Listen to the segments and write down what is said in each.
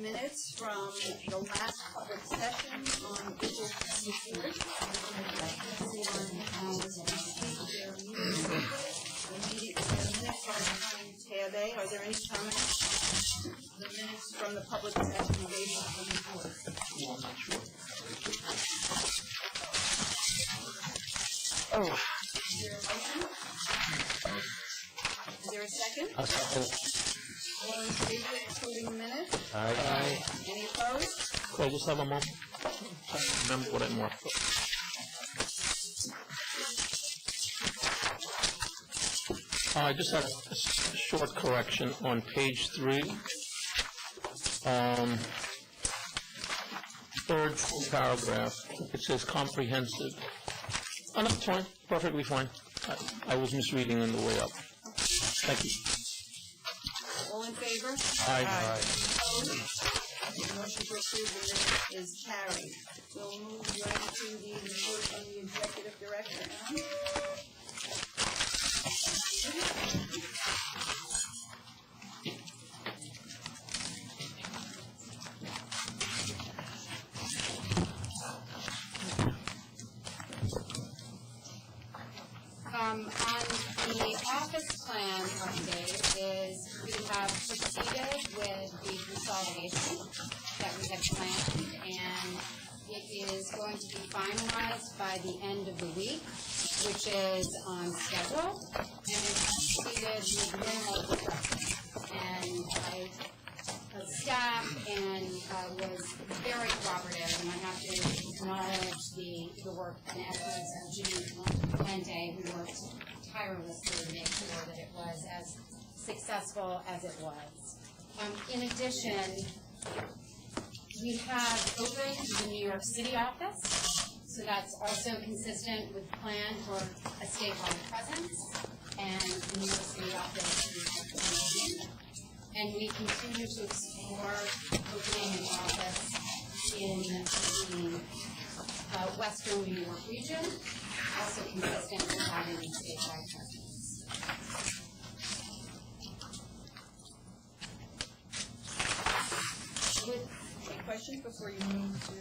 minutes from the last public session on April 24th. The minutes are on tab A. Are there any comments? The minutes from the public session of April 24th. I'm not sure. Oh. Is there a second? I'll second. All in favor of approving the minutes? Aye. Any opposed? Could I just have a moment? Remember what I marked. I just had a short correction on page 3. Third full paragraph. It says comprehensive. Oh, no, it's fine. Perfectly fine. I was misreading on the way up. Thank you. All in favor? Aye. The motion to approve the minutes is carried. We'll move right to the report from the executive director. On the office plan update is we have proceeded with the consolidation that we had planned, and it is going to be finalized by the end of the week, which is on schedule, and it's proceeded with minimal disruption. And I staff and was very cooperative, and I have to acknowledge the work and efforts of June Lente, who worked tirelessly to make sure that it was as successful as it was. In addition, we have opened the New York City office, so that's also consistent with plan for a statewide presence, and the New York City office is and we continue to explore opening an office in the Western New York region, also consistent with having a statewide presence. Any questions before you move to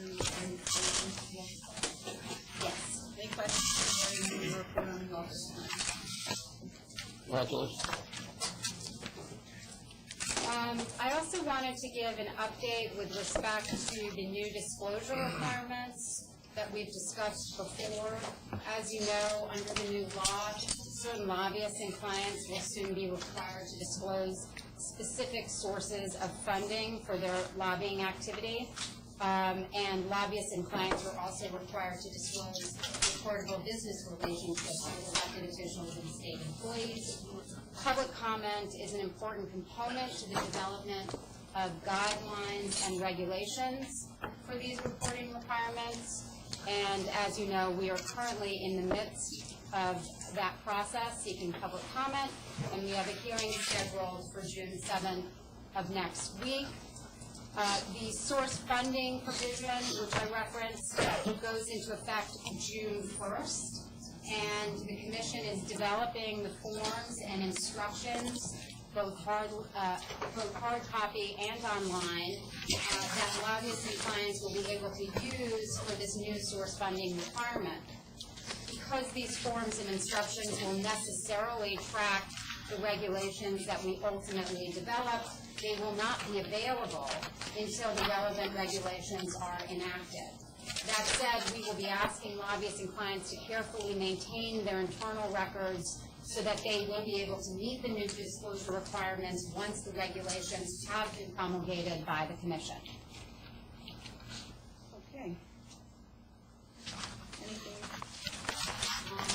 Yes. any questions before you move to report on the office plan? Congratulations. I also wanted to give an update with respect to the new disclosure requirements that we've discussed before. As you know, under the new law, certain lobbyists and clients will soon be required to disclose specific sources of funding for their lobbying activity. And lobbyists and clients are also required to disclose reportable business relationships with elected officials and state employees. Public comment is an important component to the development of guidelines and regulations for these reporting requirements. And as you know, we are currently in the midst of that process, seeking public comment, and we have a hearing scheduled for June 7th of next week. The source funding provision, which I referenced, goes into effect June 1st. And the Commission is developing the forms and instructions, both hard copy and online, that lobbyists and clients will be able to use for this new source funding requirement. Because these forms and instructions will necessarily track the regulations that we ultimately develop, they will not be available until the relevant regulations are enacted. That said, we will be asking lobbyists and clients to carefully maintain their internal records so that they will be able to meet the new disclosure requirements once the regulations have been promulgated by the Commission. Okay. Anything on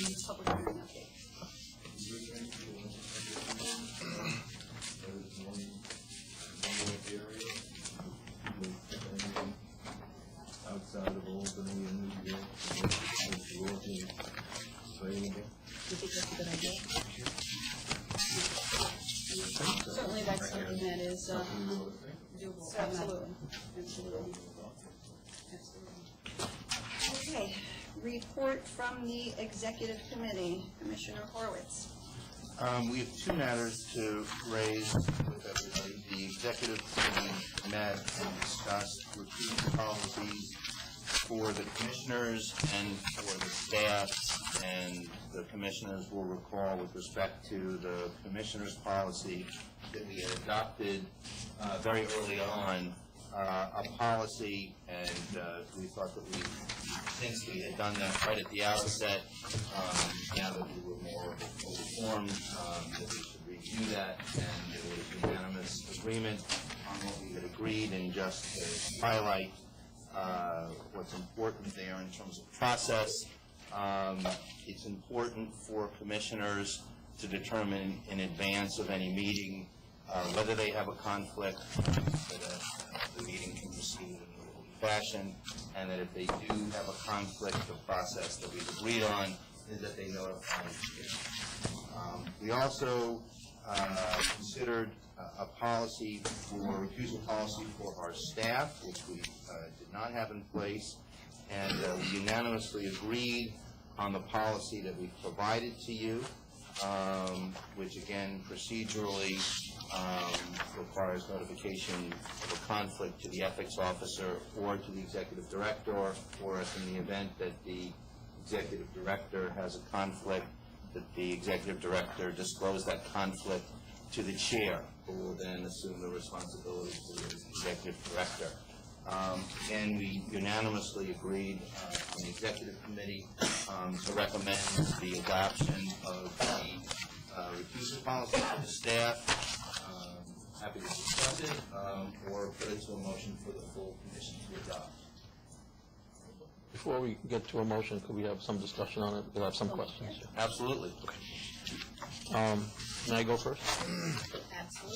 the public hearing update? Outside of Albany and New York, available. You think that's a good idea? Certainly that's something that is doable. Absolutely. Absolutely. Okay. Report from the Executive Committee. Commissioner Horwitz. We have two matters to raise with everybody. The executive committee met and discussed recusal policies for the commissioners and for the staff, and the commissioners will recall with respect to the commissioners' policy that we had adopted very early on a policy, and we thought that since we had done that right at the outset, now that we were more informed, that we should review that, and there was unanimous agreement on what we had agreed, and just to highlight what's important there in terms of process. It's important for commissioners to determine in advance of any meeting whether they have a conflict, so that the meeting can proceed in an orderly fashion, and that if they do have a conflict, the process that we've agreed on is that they notify the We also considered a policy for recusal policy for our staff, which we did not have in place, and we unanimously agreed on the policy that we provided to you, which again procedurally requires notification of a conflict to the ethics officer or to the executive director, or if in the event that the executive director has a conflict, that the executive director disclose that conflict to the chair, who will then assume the responsibility for the executive director. And we unanimously agreed on the executive committee to recommend the adoption of the recusal policy for the staff. Happy to discuss it, or put it to a motion for the full commission to adopt. Before we get to a motion, could we have some discussion on it? Because I have some questions. Absolutely. May I go first?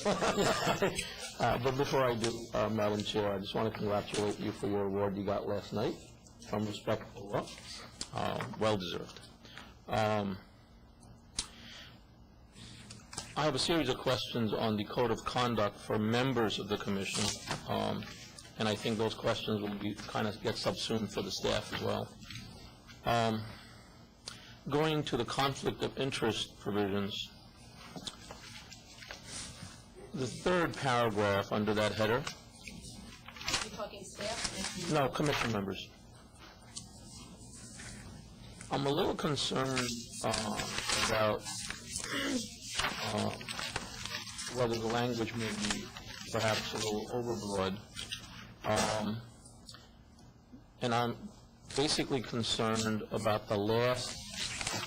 Absolutely. But before I do, Madam Chair, I just want to congratulate you for your award you got last night from Respectful Law. Well deserved. I have a series of questions on the code of conduct for members of the commission, and I think those questions will be kind of get subsumed for the staff as well. Going to the conflict of interest provisions, the third paragraph under that header. You talking staff? No, commission members. I'm a little concerned about whether the language may be perhaps a little overbroad. And I'm basically concerned about the last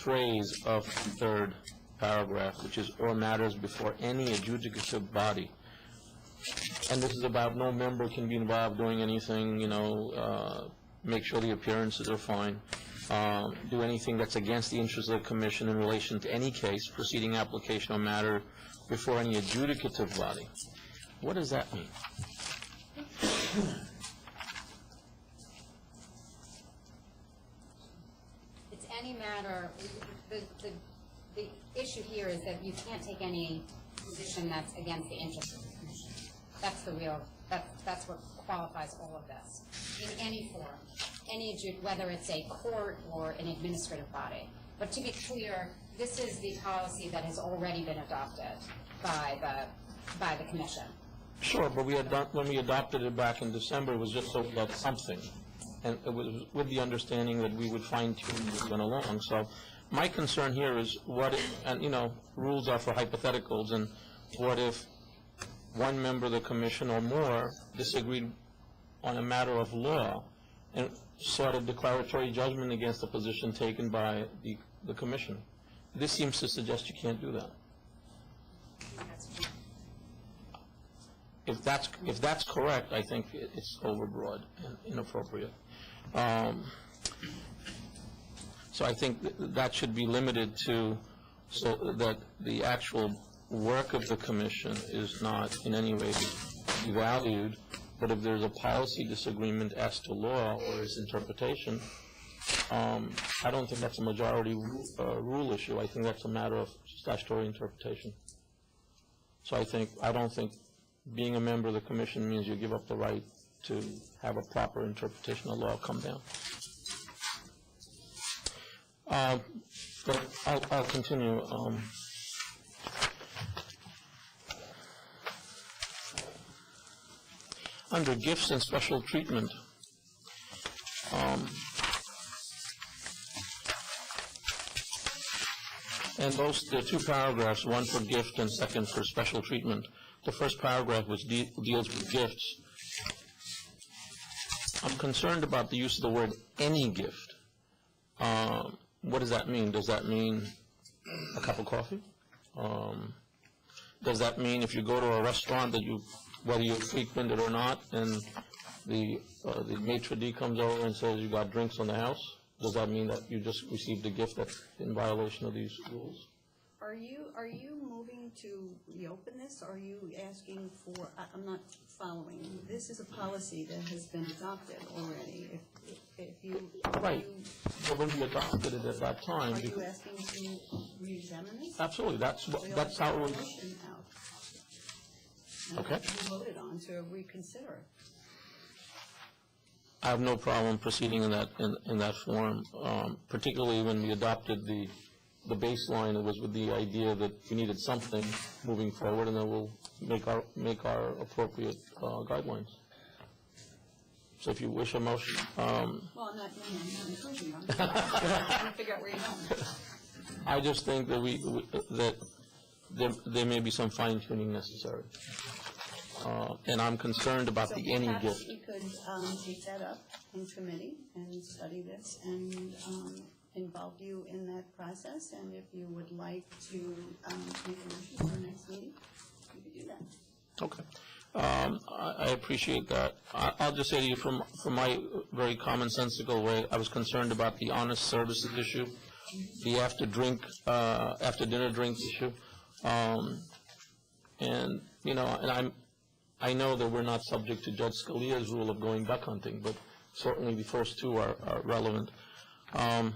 phrase of the third paragraph, which is, or matters before any adjudicative body. And this is about no member can be involved doing anything, make sure the appearances are fine, do anything that's against the interests of the commission in relation to any case, proceeding, application, or matter before any adjudicative body. What does that mean? It's any matter, the issue here is that you can't take any position that's against the interest of the commission. That's the real, that's what qualifies all of this, in any form, whether it's a court or an administrative body. But to be clear, this is the policy that has already been adopted by the commission. Sure, but when we adopted it back in December, it was just so that something, and it was with the understanding that we would fine-tune as we went along. So my concern here is rules are for hypotheticals, and what if one member of the commission or more disagreed on a matter of law and sought a declaratory judgment against the position taken by the commission? This seems to suggest you can't do that. If that's correct, I think it's overbroad and inappropriate. So I think that should be limited to so that the actual work of the commission is not in any way devalued, but if there's a policy disagreement as to law or its interpretation, I don't think that's a majority rule issue. I think that's a matter of statutory interpretation. So I don't think being a member of the commission means you give up the right to have a proper interpretation of law come down. But I'll continue. under gifts and special treatment, and there are two paragraphs, one for gift and second for special treatment. The first paragraph, which deals with gifts, I'm concerned about the use of the word any gift. What does that mean? Does that mean a cup of coffee? Does that mean if you go to a restaurant that whether you frequent it or not, and the maitre d' comes over and says you got drinks on the house? Does that mean that you just received a gift that's in violation of these rules? Are you moving to reopen this, or are you asking for, I'm not following. This is a policy that has been adopted already. If you... Right. But when we adopted it at that time... Are you asking to re-examine this? Absolutely. That's how it was... Okay. You voted on to reconsider it. I have no problem proceeding in that form, particularly when we adopted the baseline. It was with the idea that we needed something moving forward, and then we'll make our appropriate guidelines. So if you wish a motion, Well, I'm not encouraging you. I'm trying to figure out where you're going. I just think that there may be some fine tuning necessary, and I'm concerned about the any gift. So perhaps you could take that up in committee and study this and involve you in that process, and if you would like to make a motion for our next meeting, you could do that. Okay. I appreciate that. I'll just say to you from my very commonsensical way, I was concerned about the honest services issue, the after dinner drinks issue, and I know that we're not subject to Judge Scalia's rule of going duck hunting, but certainly the first two are relevant. I'm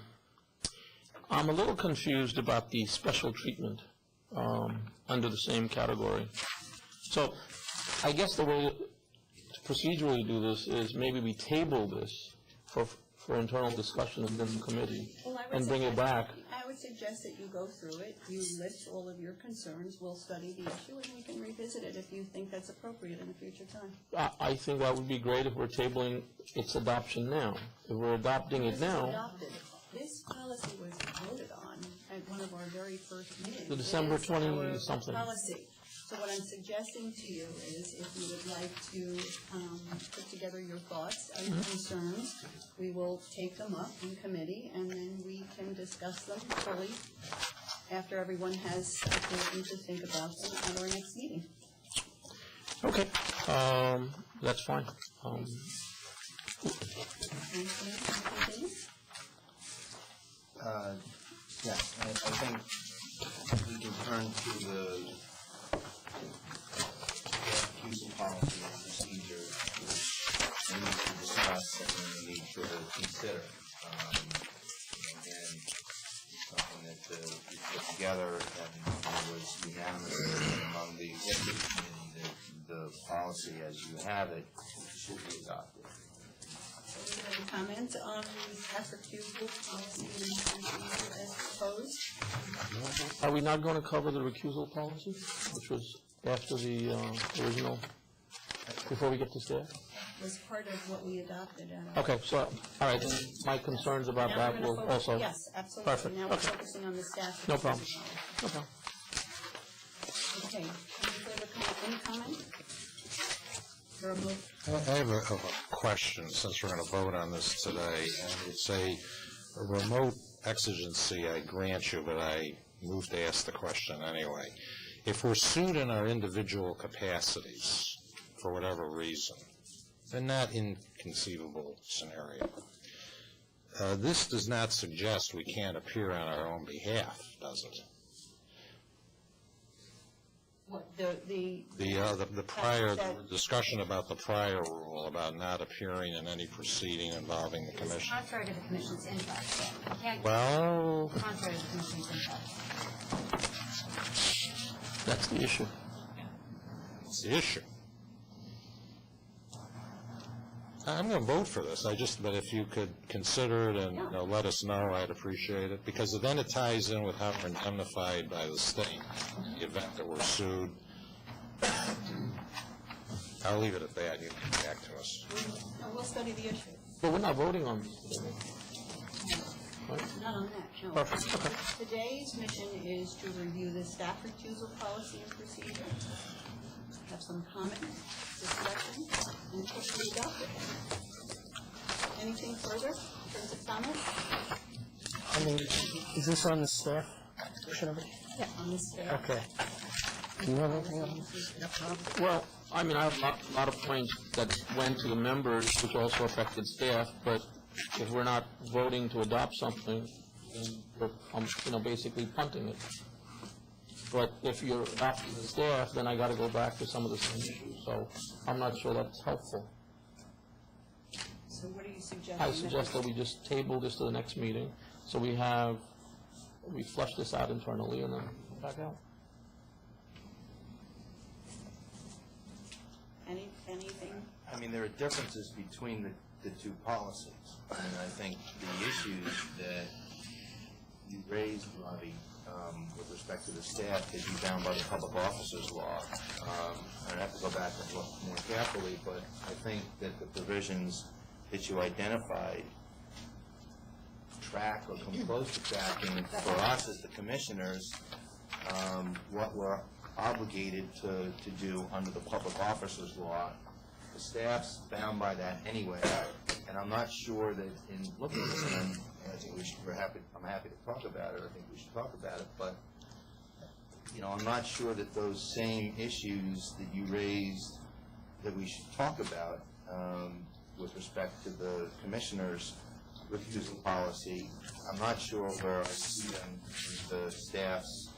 a little confused about the special treatment under the same category. So I guess the way to procedurally do this is maybe we table this for internal discussion within the committee and bring it back. I would suggest that you go through it, you list all of your concerns, we'll study the issue, and we can revisit it if you think that's appropriate in a future time. I think that would be great if we're tabling its adoption now. If we're adopting it now... This policy was voted on at one of our very first meetings. The December It is our 20-something. policy. So what I'm suggesting to you is if you would like to put together your thoughts and concerns, we will take them up in committee, and then we can discuss them fully after everyone has occasion to think about them at our next meeting. Okay. That's fine. Yes, I think we can turn to the recusal policy and procedure, which we need to discuss and we need to consider. Again, something that we put together and was unanimous among the executive committee that the policy as you have it should be adopted. Any comment on the recusal policy and procedure as proposed? Are we not going to cover the recusal policy, which was after the original, before we get to staff? Was part of what we adopted. Okay, so, all right, then my concerns about Now that we're will gonna focus- also... Yes, absolutely. Perfect. Now we're Okay. focusing on the staff. No problem. No problem. Okay. Any further any comment? Or a vote? I have a question, since we're going to vote on this today, and it's a remote exigency, I grant you, but I move to ask the question anyway. If we're sued in our individual capacities, for whatever reason, in that inconceivable scenario, this does not suggest we can't appear on our own behalf, does it? What, The prior discussion about the prior rule about not appearing in any proceeding involving the commission. Contrary to the commission's interest. You can't Well, contrary to the commission's interest. That's the issue. it's the issue. I'm going to vote for this. But if you could consider it and let us know, I'd appreciate it, because then it ties in with how we're indemnified by the state in the event that we're sued. I'll leave it at that. You can come back to us. We'll study the issue. But we're not voting on this today. Right? Not on that, no. Perfect, okay. Today's mission is to review the staff recusal policy and procedure, have some comments, discussion, and hopefully adopt it. Anything further in terms of comments? I mean, is this on the staff portion of it? Yeah. On the staff. Okay. Do you have anything on this? Well, I mean, I have a lot of points that went to the members, which also affected staff, but if we're not voting to adopt something, then we're, basically punting it. But if you're adopting the staff, then I got to go back to some of the same issues, so I'm not sure that's helpful. So what are you suggesting? I suggest that we just table this to the next meeting, so we flush this out internally and then come back out. Anything? I mean, there are differences between the two policies. I mean, I think the issues that you raised, Robbie, with respect to the staff is bound by the public officers law. I'd have to go back and look more carefully, but I think that the provisions that you identified track or come close to tracking for us as the commissioners what we're obligated to do under the public officers law. The staff's bound by that anyway, and I'm not sure that in looking at it, and I think I'm happy to talk about it, I think we should talk about it, but I'm not sure that those same issues that you raised that we should talk about with respect to the commissioner's recusal policy, I'm not sure where I see them in the staff's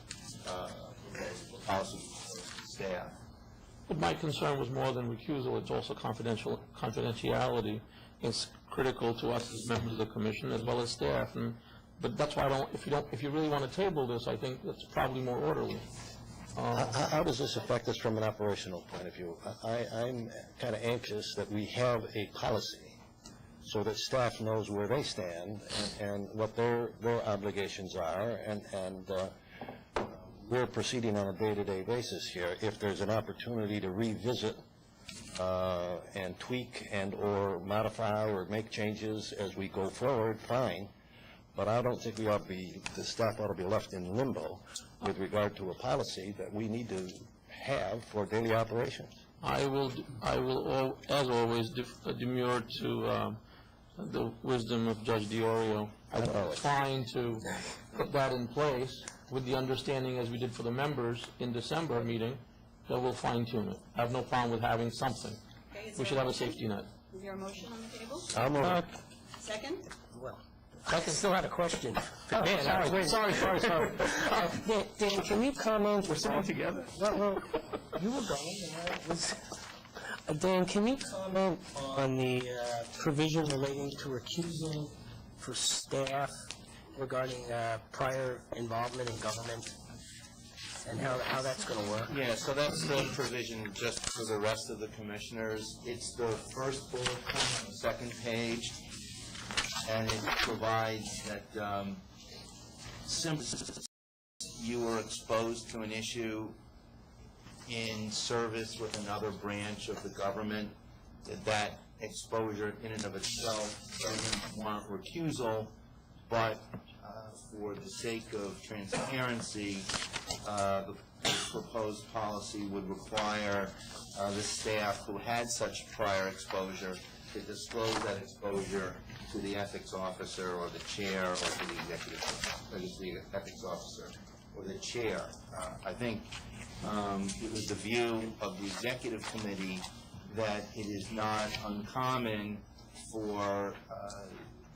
policy for staff. But my concern was more than recusal, it's also confidentiality. It's critical to us as members of the commission as well as staff. But that's why if you really want to table this, I think that's probably more orderly. How does this affect us from an operational point of view? I'm kind of anxious that we have a policy so that staff knows where they stand and what their obligations are, and we're proceeding on a day-to-day basis here. If there's an opportunity to revisit and tweak and or modify or make changes as we go forward, fine. But I don't think the staff ought to be left in limbo with regard to a policy that we need to have for daily operations. I will, as always, demur to the wisdom of Judge Diorio. I'm trying to put that in place with the understanding, as we did for the members in December meeting, that we'll fine-tune it. I have no problem with having something. Okay, We should have a safety net. Is there a motion on the table? I'll move. Second? Well, I still had a question. Sorry. Dan, can you comment? We're sitting together. Well, you were going. Dan, can you comment on the provision relating to recusal for staff regarding prior involvement in government and how that's going to work? Yeah, so that's the provision just for the rest of the commissioners. It's the first bullet point on the second page, and it provides that since you were exposed to an issue in service with another branch of the government, that exposure in and of itself doesn't warrant recusal, but for the sake of transparency, the proposed policy would require the staff who had such prior exposure to disclose that exposure to the ethics officer or the chair or to the the ethics officer or the chair. I think it was the view of the executive committee that it is not uncommon for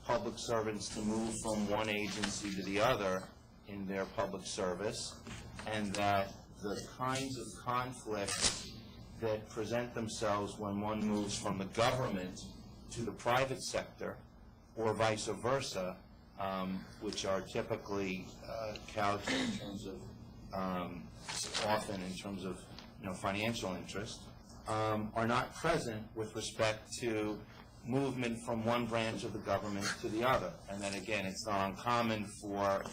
public servants to move from one agency to the other in their public service, and that the kinds of conflicts that present themselves when one moves from the government to the private sector, or vice versa, which are typically couched in terms of, often in terms of, financial interest, are not present with respect to movement from one branch of the government to the other. And then again, it's not uncommon for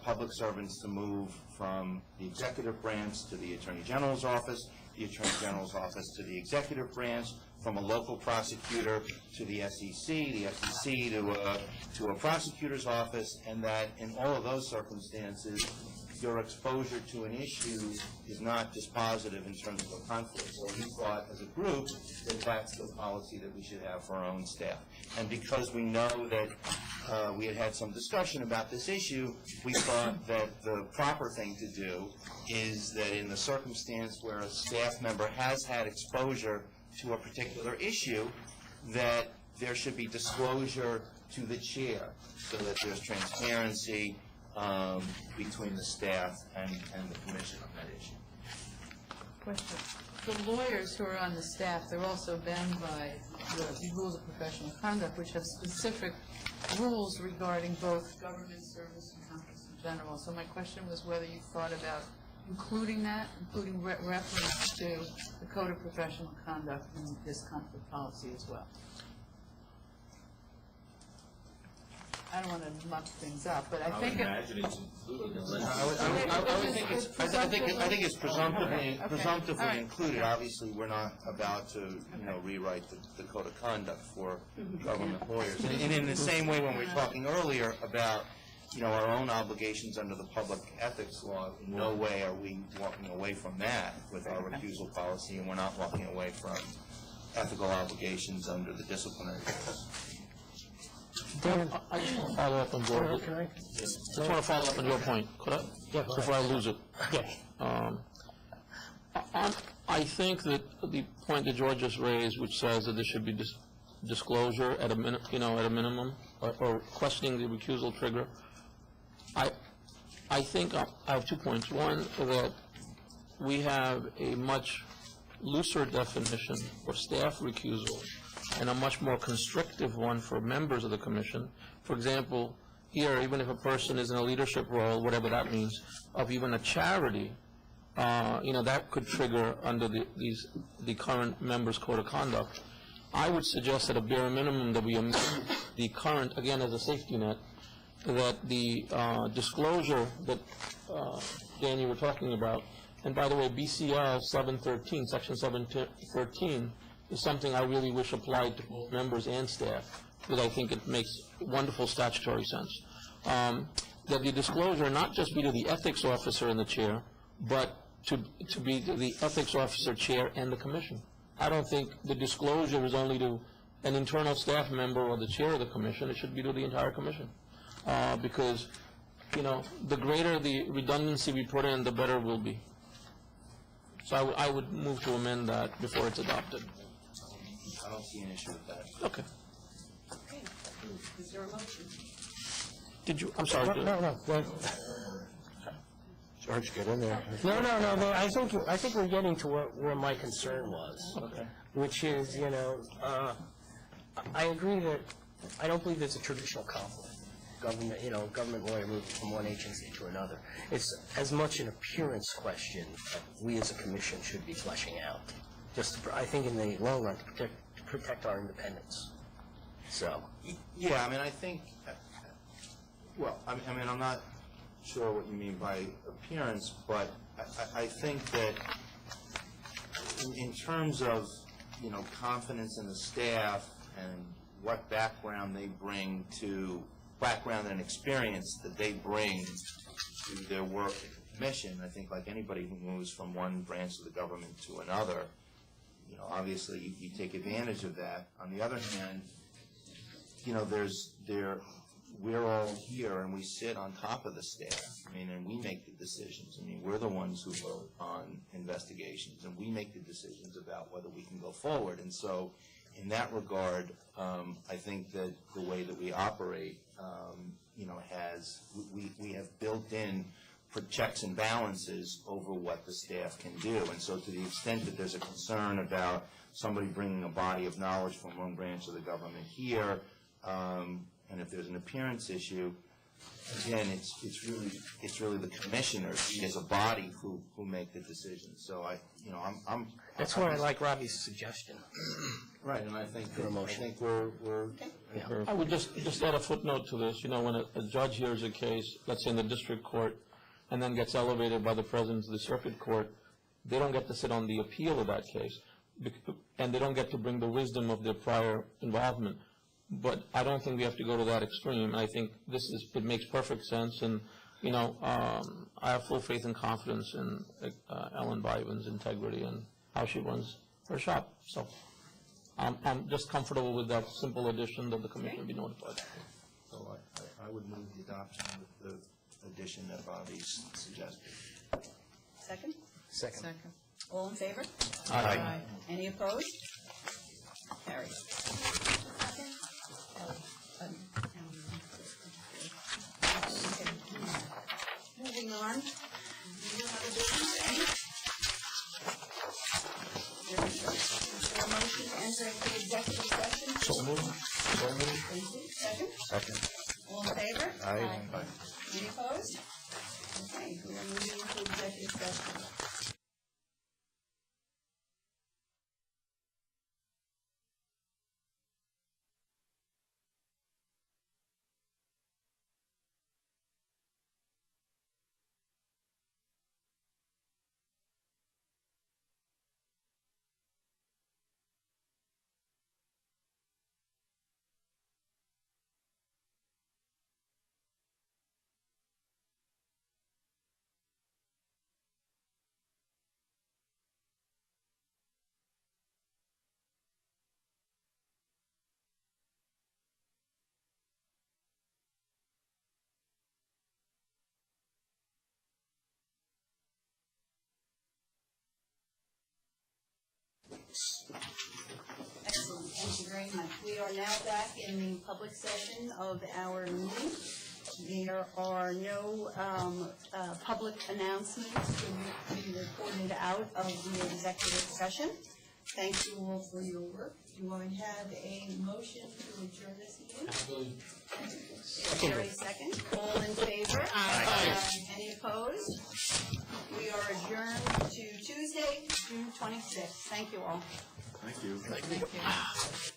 public servants to move from the executive branch to the Attorney General's office, the Attorney General's office to the executive branch, from a local prosecutor to the SEC to a prosecutor's office, and that in all of those circumstances, your exposure to an issue is not dispositive in terms of a conflict. So we thought as a group that that's the policy that we should have for our own staff. And because we know that we had some discussion about this issue, we thought that the proper thing to do is that in the circumstance where a staff member has had exposure to a particular issue, that there should be disclosure to the chair so that there's transparency between the staff and the commission on that issue. Question. The lawyers who are on the staff, they're also bound by the rules of professional conduct, which have specific rules regarding both government service and Congress in general. So my question was whether you thought about including that, including reference to the Code of Professional Conduct in this conflict policy as well. I don't want to muck things up, but I think I think it's presumptively All right. included. Obviously, we're not about to, rewrite the code of conduct for government lawyers. And in the same way, when we were talking earlier about, our own obligations under the public ethics law, in no way are we walking away from that with our recusal policy, and we're not walking away from ethical obligations under the disciplinary laws. Dan, I just want to follow up on George. I just want to follow up on your point, could I? Yeah, go Before I lose it. Okay. I think that the point that George just raised, which says that there should be disclosure at a minimum, or questioning the recusal trigger, I think I have 2 points. One, that we have a much looser definition for staff recusal and a much more constrictive one for members of the commission. For example, here, even if a person is in a leadership role, whatever that means, of even a charity, that could trigger under the current members' code of conduct. I would suggest at a bare minimum that we amend the current, again, as a safety net, that the disclosure that, Dan, you were talking about, and by the way, BCL 713, Section 713, is something I really wish applied to both members and staff, because I think it makes wonderful statutory sense. That the disclosure not just be to the ethics officer and the chair, but to be to the ethics officer, chair, and the commission. I don't think the disclosure is only to an internal staff member or the chair of the commission. It should be to the entire commission. Because, the greater the redundancy we put in, the better it will be. So I would move to amend that before it's adopted. I don't see an issue with that. Okay. Okay. Is there a motion? Did you, I'm sorry. No. George, get in there. No. I think we're getting to where my concern was. Okay. Which is, I agree that I don't believe there's a traditional conflict. Government lawyer moving from one agency to another. It's as much an appearance question that we as a commission should be fleshing out. I think in the long run, to protect our independence. So. Yeah, I think, I'm not sure what you mean by appearance, but I think that in terms of, confidence in the staff and what background and experience that they bring to their work at the commission, I think like anybody who moves from one branch of the government to another, obviously you take advantage of that. On the other hand, we're all here and we sit on top of the staff, and we make the decisions. We're the ones who vote on investigations, and we make the decisions about whether we can go forward. And so in that regard, I think that the way that we operate, we have built in checks and balances over what the staff can do. And so to the extent that there's a concern about somebody bringing a body of knowledge from one branch of the government here, and if there's an appearance issue, again, it's really the commissioners as a body who make the decision. So I'm That's why I like Robbie's suggestion. right, and I think we're I would just add a footnote to this. When a judge hears a case, let's say in the district court, and then gets elevated by the president to the circuit court, they don't get to sit on the appeal of that case, and they don't get to bring the wisdom of their prior involvement. But I don't think we have to go to that extreme. I think it makes perfect sense, and, I have full faith and confidence in Ellen Biven's integrity and how she runs her shop. So I'm just comfortable with that simple addition that the commission be notified. So I would move the adoption with the addition that Bobby's suggested. Second? Second. All in favor? Aye. Any opposed? Carried. Moving on. Do you have a business? Is there a motion to enter into executive session? So moved. Thank you. Second? Second. All in favor? Aye. Any opposed? Okay, we are moving into executive session. Excellent, thank you very much. We are now back in the public session of our meeting. There are no public announcements to be reported out of the executive session. Thank you all for your work. Do I have a motion to adjourn this meeting? Is there a second? All in favor? Aye. Any opposed? We are adjourned to Tuesday, June 26th. Thank you all. Thank you. Thank you.